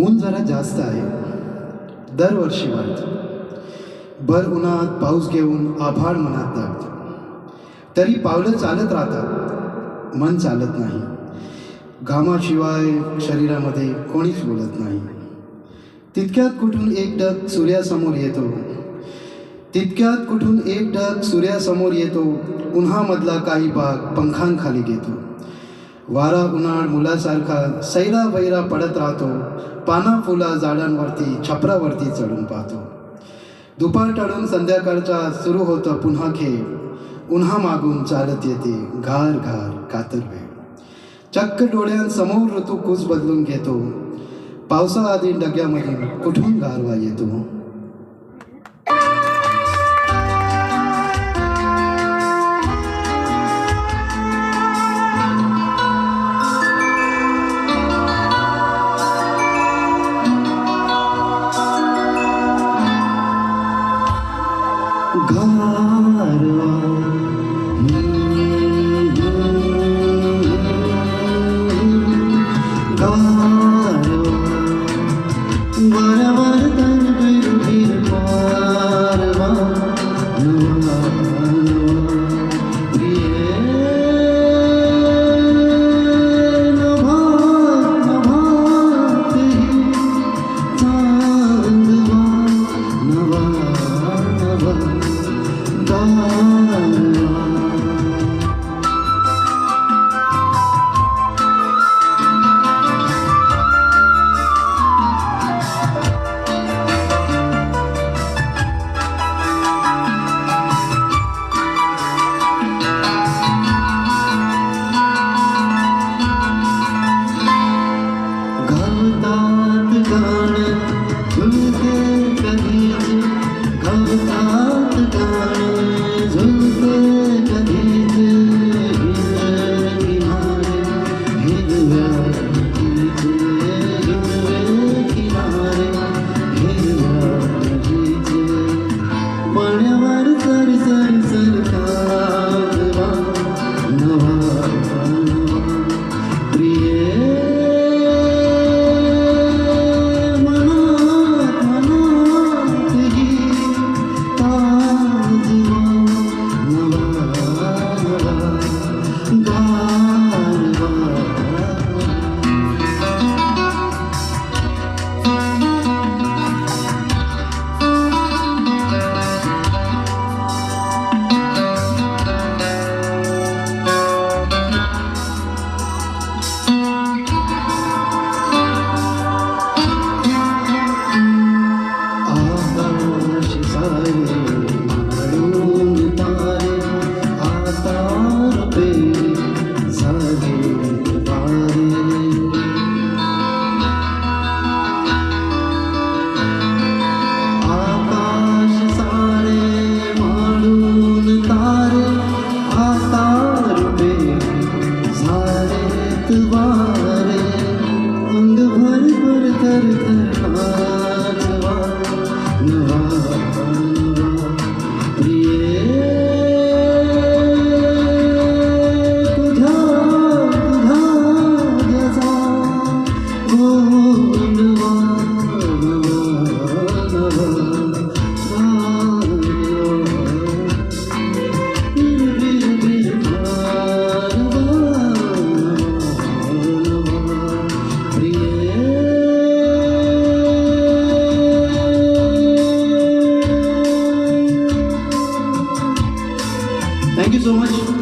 ऊन जरा जास्त आहे, दरवर्षी वाढतं. भर उन्हात पाऊस घेऊन आभाळ मनात दाटतं. तरी पावलं चालत राहतात, मन चालत नाही. घामाशिवाय शरीरामध्ये कोणीच बोलत नाही. तितक्यात कुठून एक ढग सूर्यासमोर येतो, तितक्यात कुठून एक ढग सूर्यासमोर येतो. उन्हामधला काही भाग पंखांखाली घेतो. वारा उन्हाळ मुलासारखा सैरा वैरा पडत राहतो. पाना फुला झाडांवरती छपरावरती चढून पाहतो. दुपार टळून संध्याकाळचा सुरू होतं पुन्हा खेळ. उन्हा मागून चालत येते घार घार कातर वेळ. चक्क डोळ्यांसमोर ऋतू कूच बदलून घेतो. पावसाआधी डग्यामधून कुठून गारवा येतो. Thank you so much.